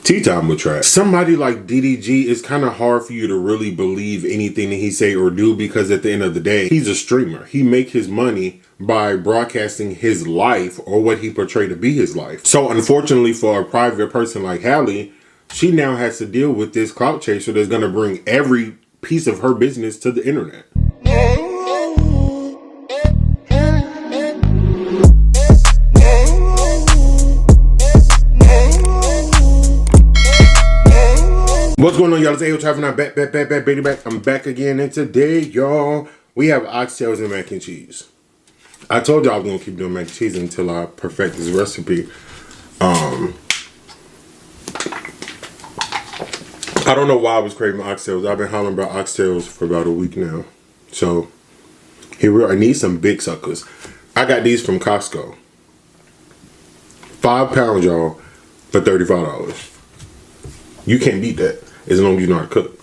Tea time with Trav. Somebody like DDG, it's kind of hard for you to really believe anything that he say or do, because at the end of the day, he's a streamer. He make his money by broadcasting his life, or what he portrayed to be his life. So unfortunately for a private person like Hallie, she now has to deal with this clout chaser that's going to bring every piece of her business to the internet. What's going on, y'all? It's Ayootravv and I'm back. I'm back again, and today, y'all, we have oxtails and mac and cheese. I told y'all I was gonna keep doing mac and cheese until I perfect this recipe. I don't know why I was craving oxtails. I've been hollering about oxtails for about a week now. So here we are. I need some big suckers. I got these from Costco. 5 pounds, y'all, for $35. You can't beat that as long as you know how to cook.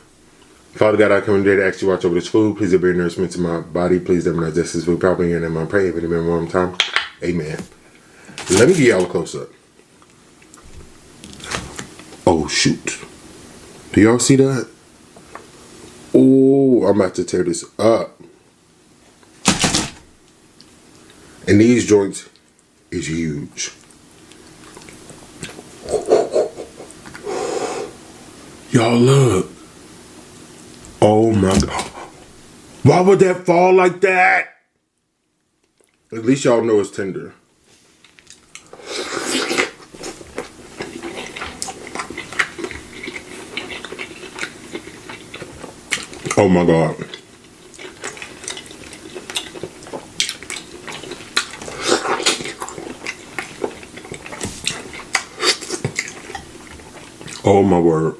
Father God, I come today to ask you to watch over this food. Please bear nourishment to my body. Please let me not digest this food properly. And in my prayer, if remember one time. Amen. Let me give y'all a close up. Oh shoot. Do y'all see that? Oh, I'm about to tear this up. And these joints is huge. Y'all look. Oh my God. Why would that fall like that? At least y'all know it's tender. Oh my God. Oh my word.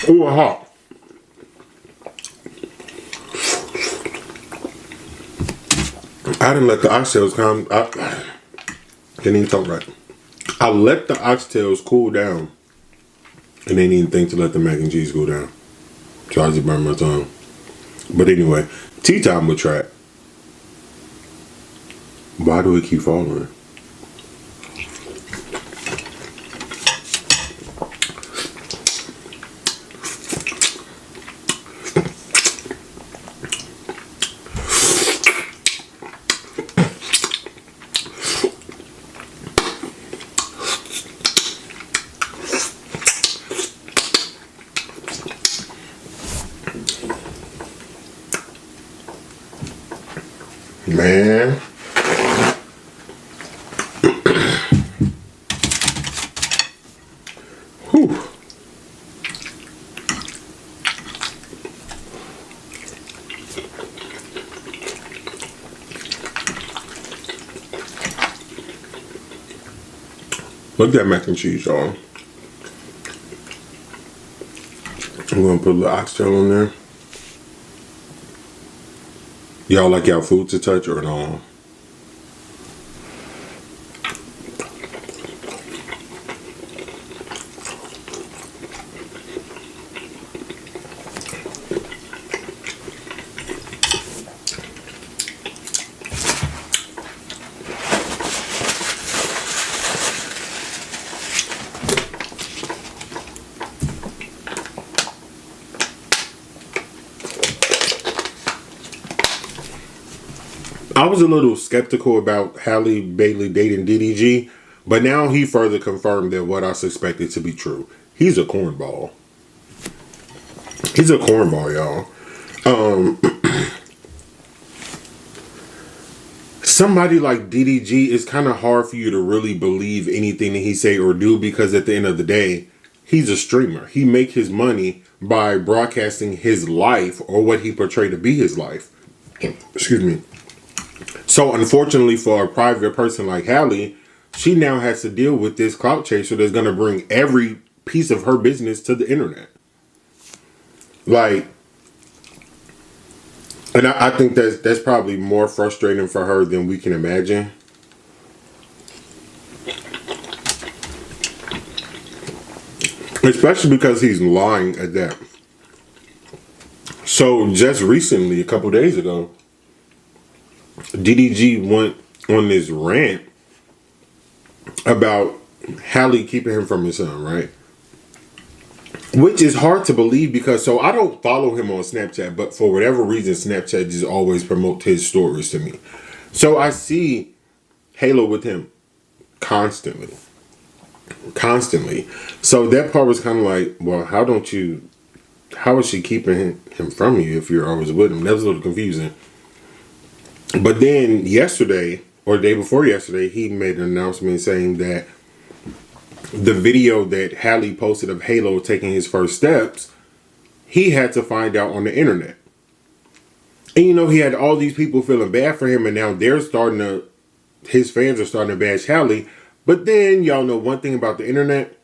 Ooh, hot. I didn't let the oxtails come. I didn't even talk right. I let the oxtails cool down, and they didn't even think to let the mac and cheese go down. So I just burned my tongue. But anyway, tea time with Trav. Why do we keep falling? Man. Whew. Look at that mac and cheese, y'all. I'm gonna put a little oxtail on there. Y'all like y'all food to touch or no? I was a little skeptical about Halle Bailey dating DDG, but now he further confirmed that what I suspected to be true. He's a cornball. He's a cornball, y'all. Somebody like DDG, it's kind of hard for you to really believe anything that he say or do, because at the end of the day, he's a streamer. He make his money by broadcasting his life, or what he portrayed to be his life. Excuse me. So unfortunately for a private person like Hallie, she now has to deal with this clout chaser that's going to bring every piece of her business to the internet. Like, And I think that's probably more frustrating for her than we can imagine. Especially because he's lying at that. So just recently, a couple days ago, DDG went on this rant about Halle keeping him from his son, right? Which is hard to believe because, so I don't follow him on Snapchat, but for whatever reason, Snapchat just always promotes his stories to me. So I see Halo with him constantly. So that part was kind of like, well, how is she keeping him from you if you're always with him? That was a little confusing. But then yesterday, or day before yesterday, he made an announcement saying that the video that Halle posted of Halo taking his first steps, he had to find out on the internet. And you know, he had all these people feeling bad for him, and now his fans are starting to bash Halle. But then y'all know one thing about the internet,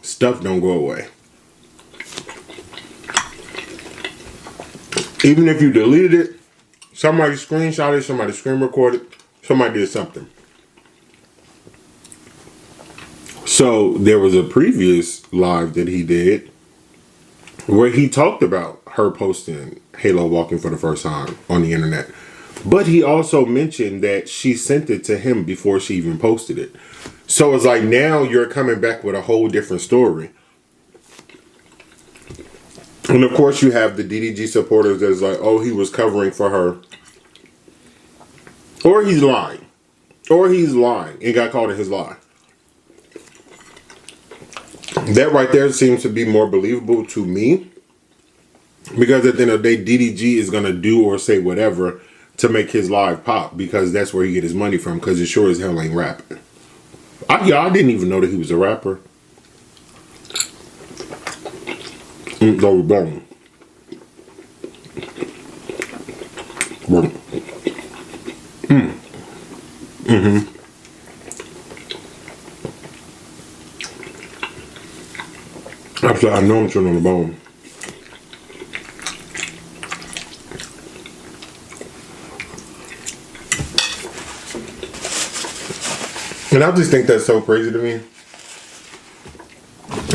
stuff don't go away. Even if you deleted it, somebody screenshot it, somebody screen recorded, somebody did something. So there was a previous live that he did where he talked about her posting Halo walking for the first time on the internet. But he also mentioned that she sent it to him before she even posted it. So it's like now you're coming back with a whole different story. And of course you have the DDG supporters that's like, oh, he was covering for her. Or he's lying. And got caught in his lie. That right there seems to be more believable to me. Because at the end of the day, DDG is going to do or say whatever to make his live pop. Because that's where he get his money from. Because it sure as hell ain't rapping. I didn't even know that he was a rapper. Boom. I know I'm chewing on the bone. And I just think that's so crazy to me.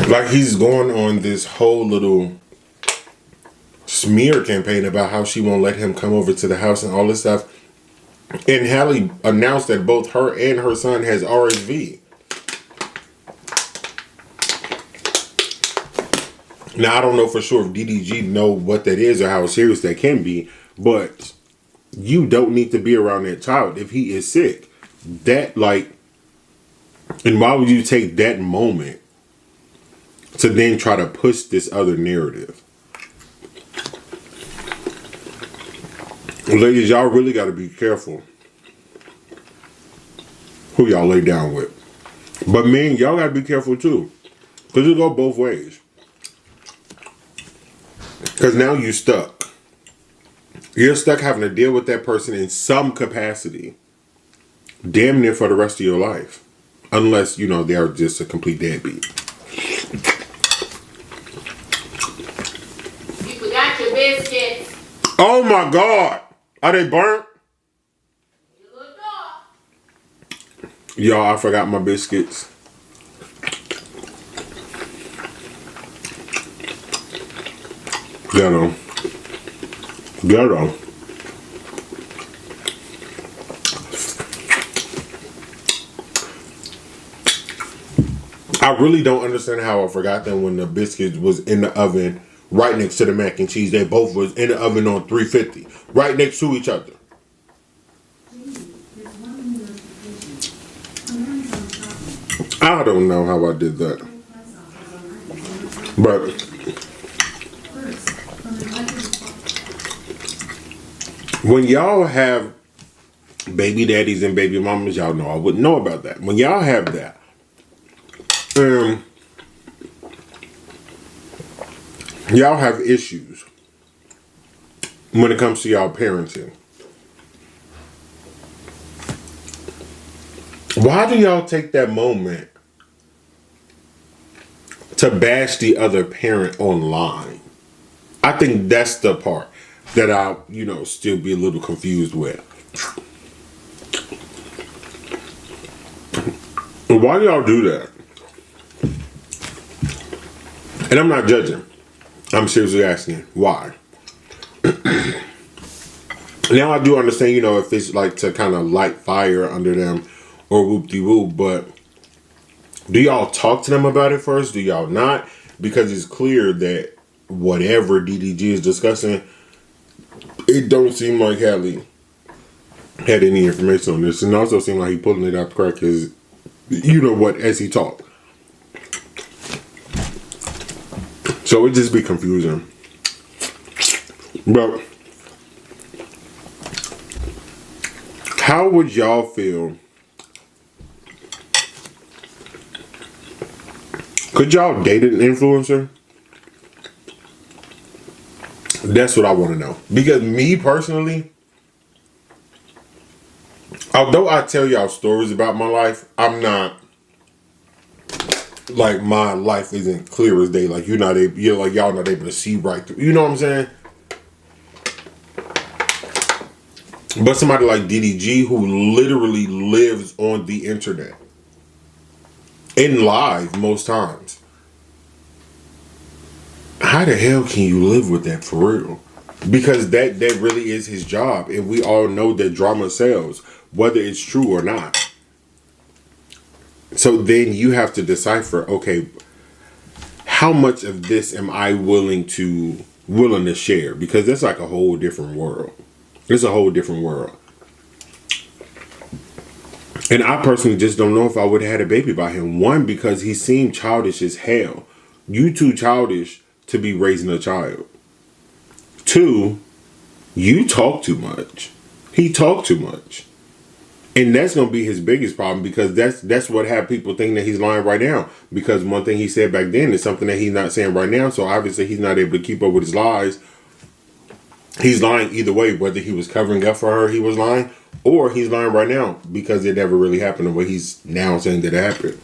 Like, he's going on this whole little smear campaign about how she won't let him come over to the house and all this stuff. And Halle announced that both her and her son has RSV. Now, I don't know for sure if DDG know what that is or how serious that can be, but you don't need to be around that child if he is sick. And why would you take that moment to then try to push this other narrative? Ladies, y'all really got to be careful who y'all lay down with. But men, y'all got to be careful too. Because it go both ways. Because now you're stuck. You're stuck having to deal with that person in some capacity. Damn near for the rest of your life. Unless, you know, they are just a complete deadbeat. You forgot your biscuits. Oh my God. Are they burnt? You look dark. Y'all, I forgot my biscuits. Ghetto. I really don't understand how I forgot them when the biscuits was in the oven right next to the mac and cheese. They both was in the oven on 350, right next to each other. I don't know how I did that. But when y'all have baby daddies and baby mamas, y'all know I wouldn't know about that. When y'all have that, y'all have issues when it comes to y'all parenting. Why do y'all take that moment to bash the other parent online? I think that's the part. that I, still be a little confused with. Why do y'all do that? And I'm not judging. I'm seriously asking why. Now I do understand, if it's like to kind of light fire under them or whoop-de-whoop, but do y'all talk to them about it first? Do y'all not? Because it's clear that whatever DDG is discussing, it don't seem like Hallie had any information on this. And it also seemed like he pulling it out the crack as, as he talked. So it just be confusing. But how would y'all feel? Could y'all date an influencer? That's what I want to know. Because me personally, although I tell y'all stories about my life, I'm not like my life isn't clear as day. Like y'all not able to see right through. You know what I'm saying? But somebody like DDG who literally lives on the internet and live most times. How the hell can you live with that for real? Because that really is his job. And we all know that drama sells, whether it's true or not. So then you have to decipher, okay, how much of this am I willing to share? Because that's like a whole different world. It's a whole different world. And I personally just don't know if I would have had a baby by him. One, because he seemed childish as hell. You too childish to be raising a child. Two, you talk too much. He talked too much. And that's going to be his biggest problem, because that's what have people think that he's lying right now. Because one thing he said back then is something that he's not saying right now. So obviously he's not able to keep up with his lies. He's lying either way, whether he was covering up for her, he was lying, or he's lying right now because it never really happened the way he's now saying that it happened.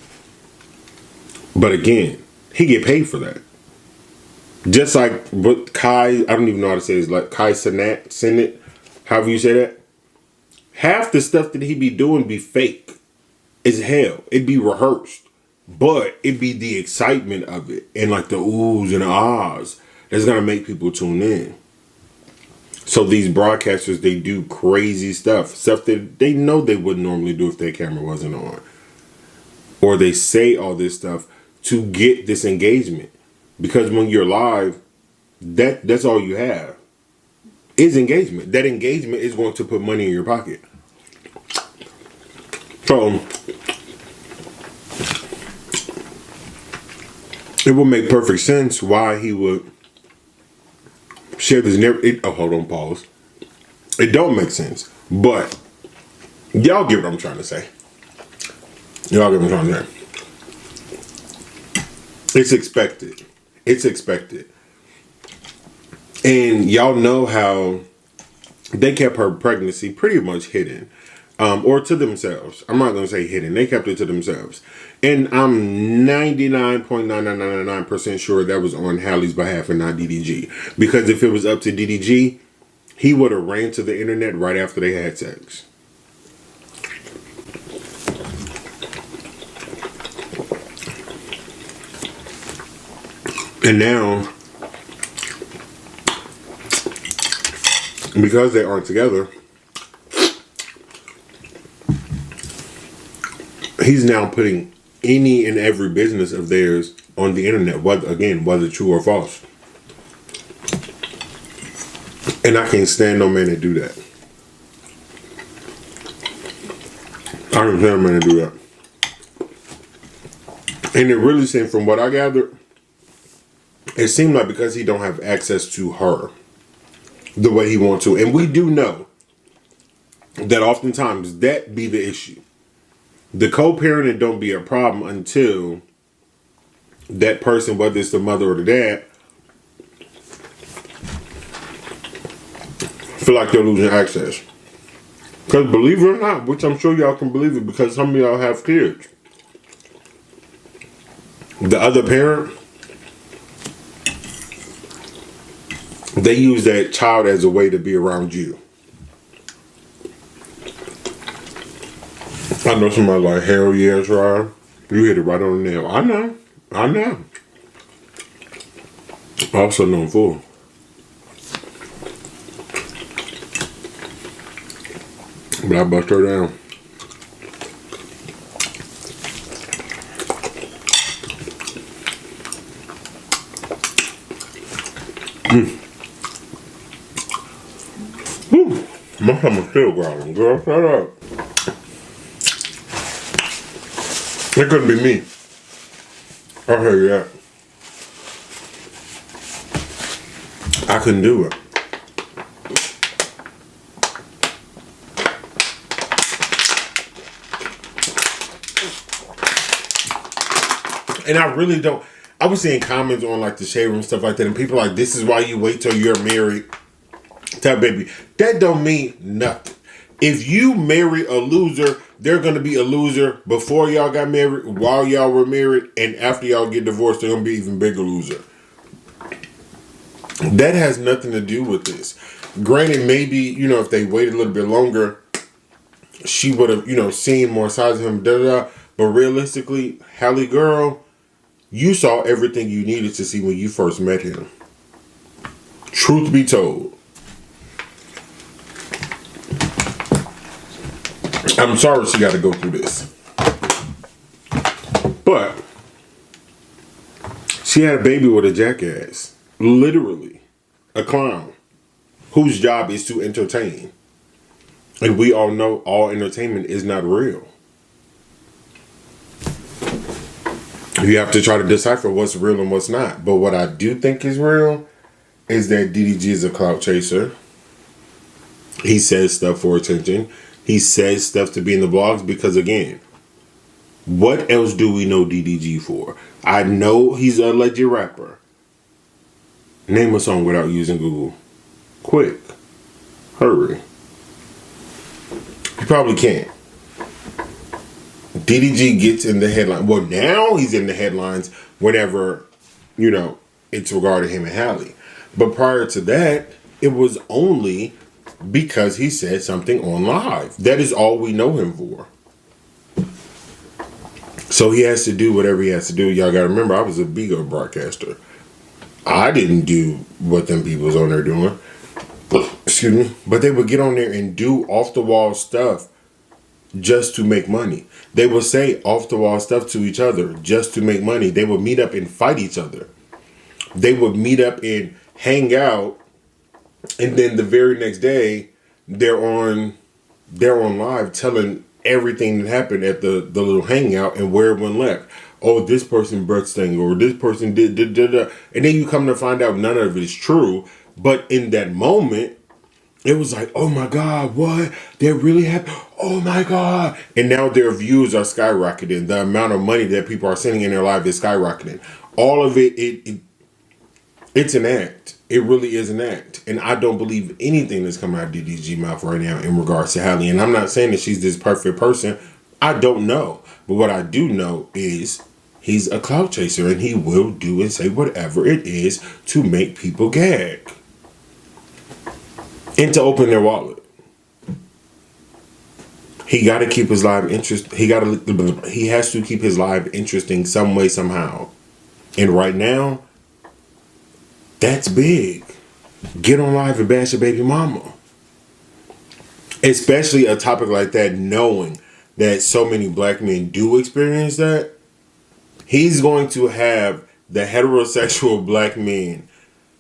But again, he get paid for that. Just like what Kai, I don't even know how to say it, like Kai Senate, however you say that. Half the stuff that he be doing be fake as hell. It be rehearsed. But it be the excitement of it and like the oohs and the ahs that's going to make people tune in. So these broadcasters, they do crazy stuff that they know they wouldn't normally do if their camera wasn't on. Or they say all this stuff to get this engagement. Because when you're live, that's all you have is engagement. That engagement is going to put money in your pocket. So it would make perfect sense why he would share this hold on, pause. It don't make sense, but y'all get what I'm trying to say. Y'all get what I'm trying to say. It's expected. It's expected. And y'all know how they kept her pregnancy pretty much hidden. Or to themselves. I'm not going to say hidden. They kept it to themselves. And I'm 99.9999% sure that was on Hallie's behalf and not DDG. Because if it was up to DDG, he would have ran to the internet right after they had sex. And now, because they aren't together, he's now putting any and every business of theirs on the internet, whether true or false. And I can't stand no man to do that. I can't stand no man to do that. And it really seemed, from what I gathered, it seemed like because he don't have access to her the way he wants to. And we do know that oftentimes that be the issue. The co-parenting don't be a problem until that person, whether it's the mother or the dad, feel like they're losing access. Because believe it or not, which I'm sure y'all can believe it because some of y'all have kids, the other parent they use that child as a way to be around you. I know somebody like, hell yeah, Trav. You hit it right on the nail. I know. I also know I'm full. But I bust her down. Whew. My stomach's still growling. Girl, shut up. It couldn't be me. I'll tell you that. I couldn't do it. And I really don't. I was seeing comments on like the shade room stuff like that, and people like, "This is why you wait till you're married to have a baby." That don't mean nothing. If you marry a loser, they're gonna be a loser before y'all got married, while y'all were married, and after y'all get divorced, they're gonna be even bigger loser. That has nothing to do with this. Granted, maybe, you know, if they waited a little bit longer, she would have, you know, seen more sides of him, But realistically, Halle girl, you saw everything you needed to see when you first met him. Truth be told. I'm sorry she got to go through this. But she had a baby with a jackass. Literally. A clown. Whose job is to entertain. And we all know all entertainment is not real. You have to try to decipher what's real and what's not. But what I do think is real is that DDG is a clout chaser. He says stuff for attention. He says stuff to be in the blogs because, again, what else do we know DDG for? I know he's a legend rapper. Name a song without using Google. Quick. Hurry. You probably can't. DDG gets in the headline. Well, now he's in the headlines whenever, you know, it's regarding him and Halle. But prior to that, it was only because he said something on live. That is all we know him for. So he has to do whatever he has to do. Y'all gotta remember, I was a BIGO broadcaster. I didn't do what them people was on there doing. Excuse me. But they would get on there and do off the wall stuff just to make money. They would say off the wall stuff to each other just to make money. They would meet up and fight each other. They would meet up and hang out, and then the very next day they're on live telling everything that happened at the little hangout and where it went left. Oh, this person birth thing, or this person did. And then you come to find out none of it is true. But in that moment, it was like, oh my God, what? That really happened? Oh my God. And now their views are skyrocketing. The amount of money that people are sending in their life is skyrocketing. All of it's an act. It really is an act. And I don't believe anything that's coming out of DDG mouth right now in regards to Halle. And I'm not saying that she's this perfect person. I don't know. But what I do know is he's a clout chaser, and he will do and say whatever it is to make people gag. And to open their wallet. He got to keep his live interest. He has to keep his live interesting some way, somehow. And right now, that's big. Get on live and bash your baby mama. Especially a topic like that, knowing that so many black men do experience that. He's going to have the heterosexual black men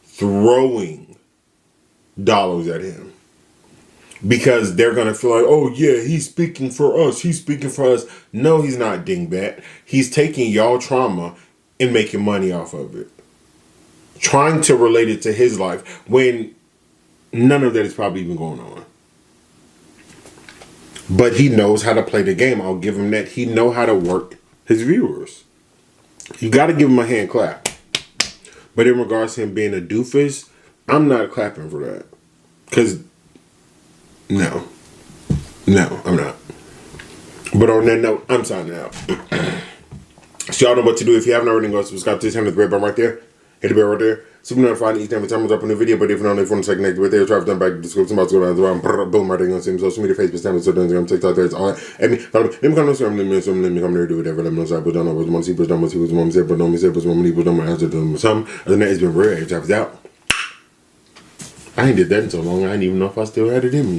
throwing dollars at him. Because they're going to feel like, oh yeah, he's speaking for us. He's speaking for us. No, he's not, dingbat. He's taking y'all trauma and making money off of it. Trying to relate it to his life when none of that is probably even going on. But he knows how to play the game. I'll give him that. He knows how to work his viewers. You got to give him a hand clap. But in regards to him being a doofus, I'm not clapping for that. Because, no, I'm not. But on that note, I'm signing out. So y'all know what to do. If you haven't already, go subscribe to this channel. The red button right there. Hit the bell right there. Super notified each time I drop a new video. But if not, if you want to stay connected with Ayootravv, then back in the description box, go down the bottom, boom, right there. You know what I'm saying? Social media, Facebook, Instagram, TikTok, there's all that. Let me come to Instagram, let me come there, do whatever. Let me know, so I put down what you want to see, put down what you want to say, put down what you want to say, put down what you want to say, something. Other than that, it's been real. Ayootravv is out. I ain't did that in so long, I didn't even know if I still had it in me.